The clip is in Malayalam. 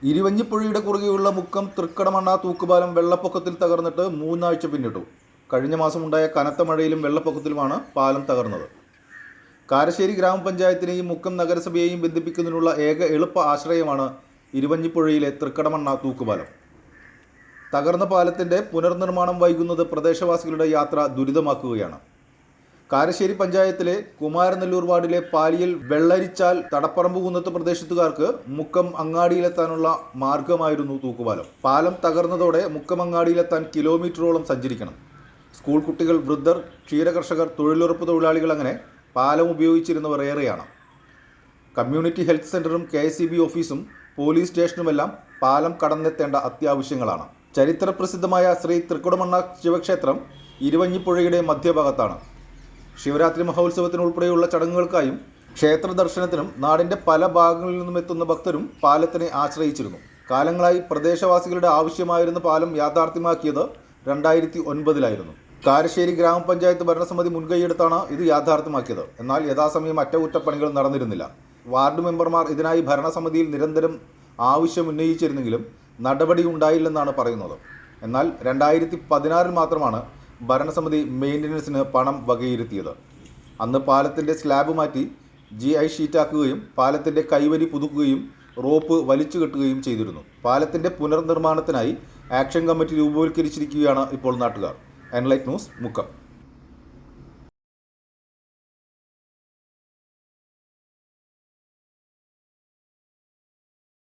ഇരുവഞ്ഞിപ്പുഴയുടെ കുറുകെയുള്ള മുക്കം തൃക്കടമണ്ണ തൂക്കുപാലം വെള്ളപ്പൊക്കത്തിൽ തകർന്നിട്ട് 3 ആഴ്ച പിന്നിട്ടു. കഴിഞ്ഞ മാസമുണ്ടായ കനത്ത മഴയിലും വെള്ളപ്പൊക്കത്തിലുമാണ് പാലം തകർന്നത്. കാരശ്ശേരി ഗ്രാമപഞ്ചായത്തിനെയും മുക്കം നഗരസഭയെയും ബന്ധിപ്പിക്കുന്നതിനുള്ള ഏക എളുപ്പ ആശ്രയമാണ് ഇരുവഞ്ഞിപ്പുഴയിലെ തൃക്കടമണ്ണ തൂക്കുപാലം. തകർന്ന പാലത്തിൻ്റെ പുനർനിർമ്മാണം വൈകുന്നത് പ്രദേശവാസികളുടെ യാത്ര ദുരിതമാക്കുകയാണ്. കാരശ്ശേരി പഞ്ചായത്തിലെ കുമാരനെല്ലൂർ വാർഡിലെ പാലിയൽ വെള്ളരിച്ചാൽ തടപ്പറമ്പ് കുന്നത്ത് പ്രദേശത്തുകാർക്ക് മുക്കം അങ്ങാടിയിലെത്താനുള്ള മാർഗമായിരുന്നു തൂക്കുപാലം. പാലം തകർന്നതോടെ മുക്കം അങ്ങാടിയിലെത്താൻ കിലോമീറ്ററോളം സഞ്ചരിക്കണം. സ്കൂൾ കുട്ടികൾ, വൃദ്ധർ, ക്ഷീരകർഷകർ, തൊഴിലുറപ്പ് തൊഴിലാളികൾ അങ്ങനെ പാലം ഉപയോഗിച്ചിരുന്നവർ ഏറെയാണ്. കമ്മ്യൂണിറ്റി ഹെൽത്ത് സെൻ്ററും KSEB ഓഫീസും പോലീസ് സ്റ്റേഷനുമെല്ലാം പാലം കടന്നെത്തേണ്ട അത്യാവശ്യങ്ങളാണ്. ചരിത്രപ്രസിദ്ധമായ ശ്രീ തൃക്കടമണ്ണ ശിവക്ഷേത്രം ഇരുവഞ്ഞിപ്പുഴയുടെ മധ്യഭാഗത്താണ്. ശിവരാത്രി മഹോത്സവത്തിനുൾപ്പെടെയുള്ള ചടങ്ങുകൾക്കായും ക്ഷേത്ര ദർശനത്തിനും നാടിൻ്റെ പല ഭാഗങ്ങളിൽ നിന്നും എത്തുന്ന ഭക്തരും പാലത്തിനെ ആശ്രയിച്ചിരുന്നു. കാലങ്ങളായി പ്രദേശവാസികളുടെ ആവശ്യമായിരുന്ന പാലം യാഥാർത്ഥ്യമാക്കിയത് 2009 കാരശ്ശേരി ഗ്രാമപഞ്ചായത്ത് ഭരണസമിതി മുൻകൈയെടുത്താണ് ഇത് യാഥാർത്ഥ്യമാക്കിയത്. എന്നാൽ യഥാസമയം അറ്റകുറ്റപ്പണികൾ നടന്നിരുന്നില്ല. വാർഡ് മെമ്പർമാർ ഇതിനായി ഭരണസമിതിയിൽ നിരന്തരം ആവശ്യമുന്നയിച്ചിരുന്നെങ്കിലും നടപടി ഉണ്ടായില്ലെന്നാണ് പറയുന്നത്. എന്നാൽ 2016 മാത്രമാണ് ഭരണസമിതി മെയിൻ്റനൻസിന് പണം വകയിരുത്തിയത്. അന്ന് പാലത്തിൻ്റെ സ്ലാബ് മാറ്റി GI ഷീറ്റാക്കുകയും പാലത്തിൻ്റെ കൈവരി പുതുക്കുകയും റോപ്പ് വലിച്ചു കെട്ടുകയും ചെയ്തിരുന്നു. പാലത്തിൻ്റെ പുനർനിർമ്മാണത്തിനായി ആക്ഷൻ കമ്മിറ്റി രൂപവൽക്കരിച്ചിരിക്കുകയാണ് ഇപ്പോൾ നാട്ടുകാർ. Enlight news, Mukkam.